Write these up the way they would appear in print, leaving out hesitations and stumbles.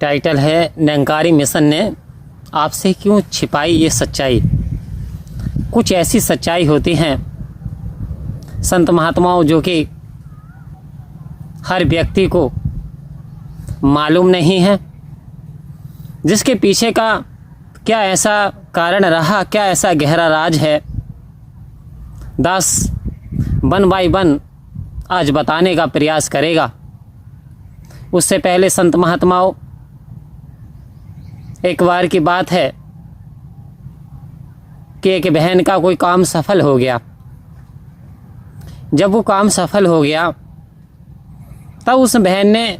Title है Nirankari mission ने आपसे क्यों छिपाई ये सच्चाई। कुछ ऐसी सच्चाई होती हैं संत महात्माओं जो कि हर व्यक्ति को मालूम नहीं है, जिसके पीछे का क्या ऐसा कारण रहा, क्या ऐसा गहरा राज है। दास वन बाय वन आज बताने का प्रयास करेगा। उससे पहले संत महात्माओं, एक बार की बात है कि एक बहन का कोई काम सफल हो गया। जब वो काम सफल हो गया तब उस बहन ने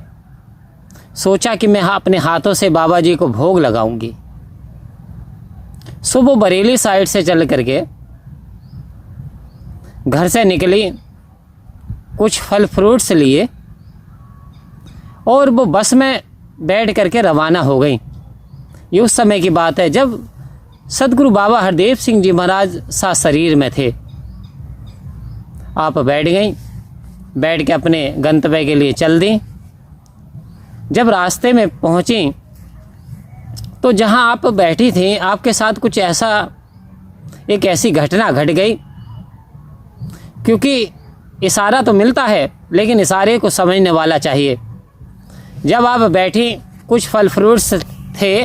सोचा कि मैं अपने हाथों से बाबा जी को भोग लगाऊंगी। सो वो बरेली साइड से चल करके घर से निकली, कुछ फल फ्रूट्स लिए और वो बस में बैठ करके रवाना हो गई। ये उस समय की बात है जब सदगुरु बाबा हरदेव सिंह जी महाराज सा शरीर में थे। आप बैठ गई, बैठ के अपने गंतव्य के लिए चल दी। जब रास्ते में पहुंची तो जहां आप बैठी थी आपके साथ कुछ ऐसा, एक ऐसी घटना घट गई, क्योंकि इशारा तो मिलता है लेकिन इशारे को समझने वाला चाहिए। जब आप बैठी, कुछ फल फ्रूट्स थे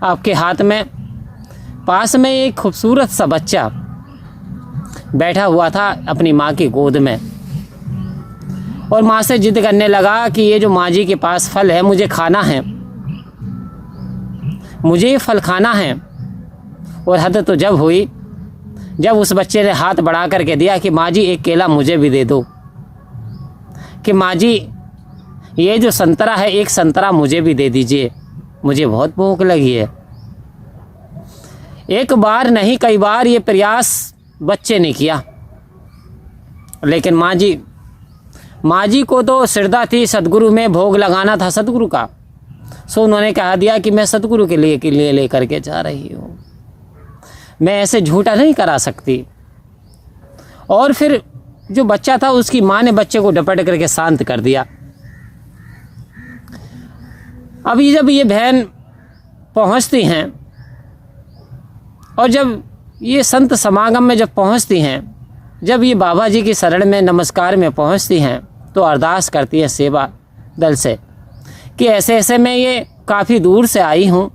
आपके हाथ में, पास में एक खूबसूरत सा बच्चा बैठा हुआ था अपनी माँ की गोद में और माँ से जिद करने लगा कि ये जो माँ जी के पास फल है मुझे खाना है, मुझे ये फल खाना है। और हद तो जब हुई जब उस बच्चे ने हाथ बढ़ा करके दिया कि माँ जी एक केला मुझे भी दे दो, कि माँ जी ये जो संतरा है एक संतरा मुझे भी दे दीजिए, मुझे बहुत भूख लगी है। एक बार नहीं कई बार ये प्रयास बच्चे ने किया, लेकिन माँ जी को तो श्रद्धा थी, सदगुरु में भोग लगाना था सदगुरु का। सो उन्होंने कहा दिया कि मैं सदगुरु के लिए लेकर के जा रही हूँ, मैं ऐसे झूठा नहीं करा सकती। और फिर जो बच्चा था उसकी माँ ने बच्चे को डपट करके शांत कर दिया। अभी जब ये बहन पहुँचती हैं और जब ये संत समागम में जब पहुँचती हैं, जब ये बाबा जी की शरण में नमस्कार में पहुँचती हैं तो अरदास करती है सेवा दल से कि ऐसे ऐसे मैं ये काफ़ी दूर से आई हूँ,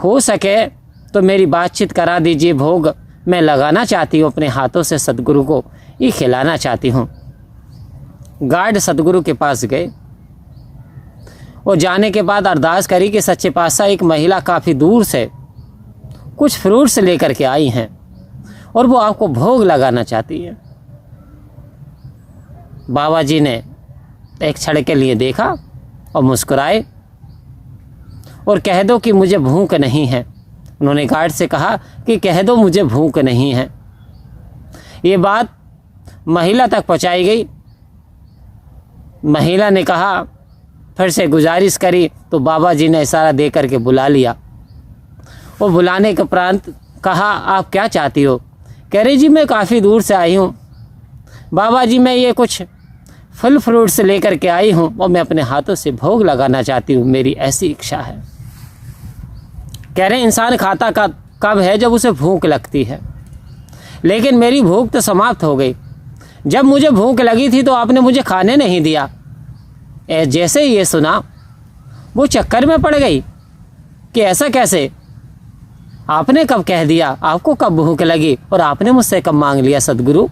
हो सके तो मेरी बातचीत करा दीजिए, भोग मैं लगाना चाहती हूँ अपने हाथों से, सदगुरु को ये खिलाना चाहती हूँ। गार्ड सदगुरु के पास गए और जाने के बाद अरदास करी कि सच्चे पातशाह एक महिला काफ़ी दूर से कुछ फ्रूट्स लेकर के आई हैं और वो आपको भोग लगाना चाहती है। बाबा जी ने एक क्षण के लिए देखा और मुस्कुराए और कह दो कि मुझे भूख नहीं है। उन्होंने गार्ड से कहा कि कह दो मुझे भूख नहीं है। ये बात महिला तक पहुंचाई गई। महिला ने कहा, फिर से गुजारिश करी तो बाबा जी ने इशारा दे करके बुला लिया और बुलाने के उपरांत कहा आप क्या चाहती हो। कह रही जी मैं काफ़ी दूर से आई हूँ बाबा जी, मैं ये कुछ फल फ्रूट्स लेकर के आई हूँ और मैं अपने हाथों से भोग लगाना चाहती हूँ, मेरी ऐसी इच्छा है। कह रहे इंसान खाता कब है, जब उसे भूख लगती है, लेकिन मेरी भूख तो समाप्त हो गई। जब मुझे भूख लगी थी तो आपने मुझे खाने नहीं दिया। जैसे ही ये सुना वो चक्कर में पड़ गई कि ऐसा कैसे, आपने कब कह दिया, आपको कब भूख लगी और आपने मुझसे कब मांग लिया सदगुरु,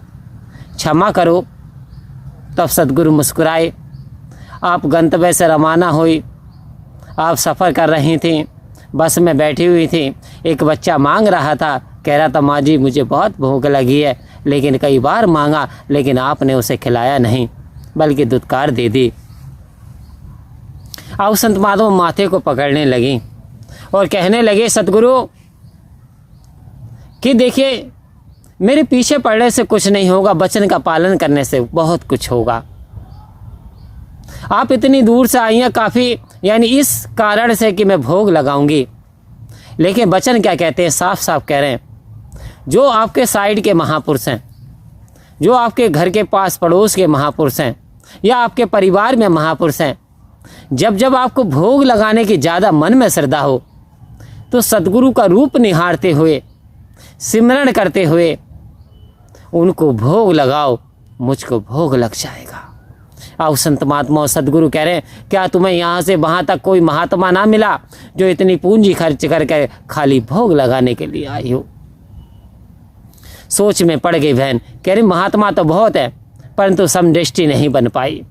क्षमा करो। तब सदगुरु मुस्कुराए। आप गंतव्य से रवाना हुई, आप सफ़र कर रही थी, बस में बैठी हुई थी, एक बच्चा मांग रहा था, कह रहा था माँ जी मुझे बहुत भूख लगी है, लेकिन कई बार मांगा लेकिन आपने उसे खिलाया नहीं बल्कि दुत्कार दे दी। अब संत माधव माथे को पकड़ने लगी और कहने लगे सदगुरु कि देखिए मेरे पीछे पड़ने से कुछ नहीं होगा, वचन का पालन करने से बहुत कुछ होगा। आप इतनी दूर से आई हैं काफ़ी, यानी इस कारण से कि मैं भोग लगाऊंगी, लेकिन वचन क्या कहते हैं, साफ साफ कह रहे हैं, जो आपके साइड के महापुरुष हैं, जो आपके घर के पास पड़ोस के महापुरुष हैं या आपके परिवार में महापुरुष हैं, जब जब आपको भोग लगाने की ज़्यादा मन में श्रद्धा हो तो सद्गुरु का रूप निहारते हुए, सिमरण करते हुए उनको भोग लगाओ, मुझको भोग लग जाएगा। आओ संत महात्मा, सद्गुरु कह रहे हैं, क्या तुम्हें यहाँ से वहाँ तक कोई महात्मा ना मिला जो इतनी पूंजी खर्च करके खाली भोग लगाने के लिए आई हो? सोच में पड़ गई बहन। कह रही महात्मा तो बहुत है परंतु समदृष्टि नहीं बन पाई।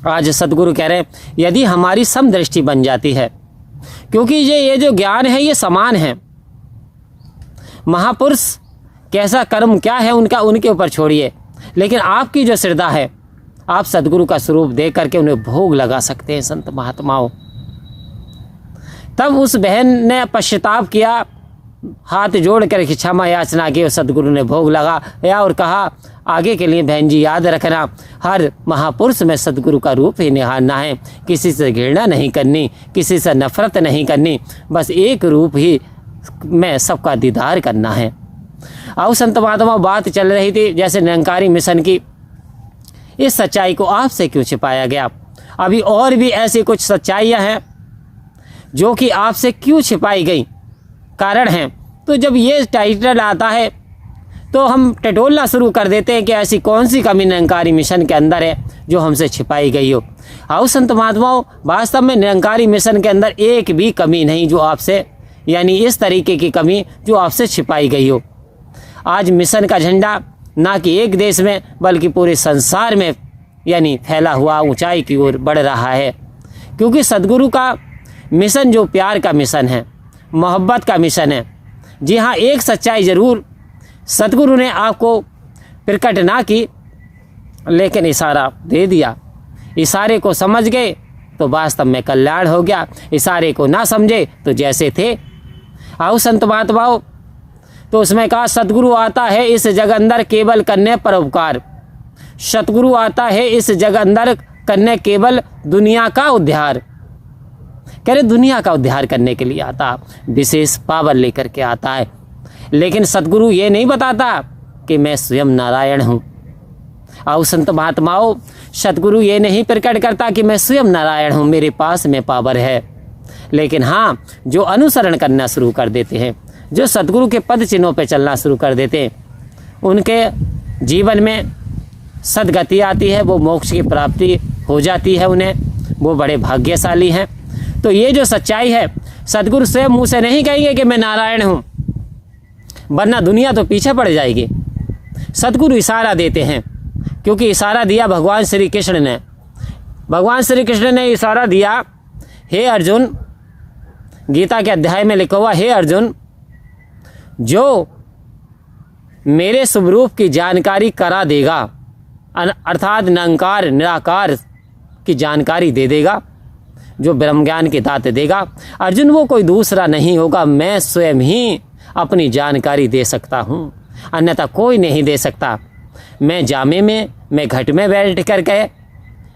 आज सद्गुरु कह रहे हैं, यदि हमारी समदृष्टि बन जाती है, क्योंकि ये जो ज्ञान है ये समान है। महापुरुष कैसा कर्म क्या है उनका उनके ऊपर छोड़िए, लेकिन आपकी जो श्रद्धा है आप सद्गुरु का स्वरूप देख करके उन्हें भोग लगा सकते हैं संत महात्माओं। तब उस बहन ने पश्चाताप किया, हाथ जोड़ कर क्षमा याचना की, सद्गुरु ने भोग लगाया और कहा, आगे के लिए बहन जी याद रखना, हर महापुरुष में सद्गुरु का रूप ही निहारना है, किसी से घृणा नहीं करनी, किसी से नफरत नहीं करनी, बस एक रूप ही में सबका दीदार करना है। आओ संत महात्मा, बात चल रही थी जैसे निरंकारी मिशन की, इस सच्चाई को आपसे क्यों छिपाया गया? अभी और भी ऐसी कुछ सच्चाइयाँ हैं जो कि आपसे क्यों छिपाई गई, कारण हैं। तो जब ये टाइटल आता है तो हम टटोलना शुरू कर देते हैं कि ऐसी कौन सी कमी निरंकारी मिशन के अंदर है जो हमसे छिपाई गई हो। आओ संत महात्माओं, वास्तव में निरंकारी मिशन के अंदर एक भी कमी नहीं जो आपसे, यानी इस तरीके की कमी जो आपसे छिपाई गई हो। आज मिशन का झंडा ना कि एक देश में बल्कि पूरे संसार में यानी फैला हुआ ऊंचाई की ओर बढ़ रहा है, क्योंकि सद्गुरु का मिशन जो प्यार का मिशन है, मोहब्बत का मिशन है। जी हाँ, एक सच्चाई ज़रूर सद्गुरु ने आपको प्रकट ना की, लेकिन इशारा दे दिया। इशारे को समझ गए तो वास्तव में कल्याण हो गया, इशारे को ना समझे तो जैसे थे। आओ संत महात्माओं, तो उसमें कहा, सद्गुरु आता है इस जग अंदर केवल करने परोपकार, सतगुरु आता है इस जग अंदर करने केवल दुनिया का उद्धार। कह रहे दुनिया का उद्धार करने के लिए आता, विशेष पावर लेकर के आता है, लेकिन सद्गुरु ये नहीं बताता कि मैं स्वयं नारायण हूँ। आओ संत महात्माओं, सद्गुरु ये नहीं प्रकट करता कि मैं स्वयं नारायण हूँ, मेरे पास में पावर है। लेकिन हाँ, जो अनुसरण करना शुरू कर देते हैं, जो सद्गुरु के पद चिन्हों पर चलना शुरू कर देते हैं, उनके जीवन में सद्गति आती है, वो मोक्ष की प्राप्ति हो जाती है उन्हें, वो बड़े भाग्यशाली हैं। तो ये जो सच्चाई है, सद्गुरु स्वयं मुँह से नहीं कहेंगे कि मैं नारायण हूँ, वरना दुनिया तो पीछे पड़ जाएगी। सद्गुरु इशारा देते हैं, क्योंकि इशारा दिया भगवान श्री कृष्ण ने। भगवान श्री कृष्ण ने इशारा दिया, हे अर्जुन, गीता के अध्याय में लिखा हुआ, हे अर्जुन, जो मेरे स्वरूप की जानकारी करा देगा, अर्थात निरंकार निराकार की जानकारी दे देगा, जो ब्रह्म ज्ञान की दात देगा, अर्जुन वो कोई दूसरा नहीं होगा, मैं स्वयं ही अपनी जानकारी दे सकता हूँ, अन्यथा कोई नहीं दे सकता। मैं जामे में, मैं घट में बैठ करके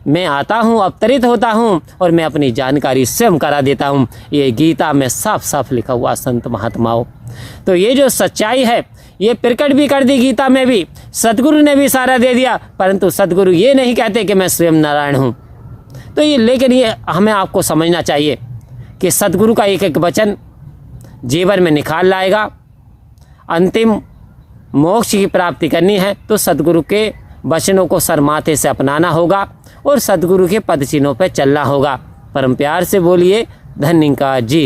मैं आता हूँ, अवतरित होता हूँ और मैं अपनी जानकारी स्वयं करा देता हूँ। ये गीता में साफ साफ लिखा हुआ संत महात्माओं। तो ये जो सच्चाई है ये प्रकट भी कर दी गीता में भी, सद्गुरु ने भी इशारा दे दिया, परंतु सद्गुरु ये नहीं कहते कि मैं स्वयं नारायण हूँ। तो ये, लेकिन ये हमें आपको समझना चाहिए कि सद्गुरु का एक एक वचन जीवन में निखार लाएगा। अंतिम मोक्ष की प्राप्ति करनी है तो सद्गुरु के वचनों को सर माथे से अपनाना होगा और सद्गुरु के पद चिन्हों पर चलना होगा। परम प्यार से बोलिए धन्यवाद जी।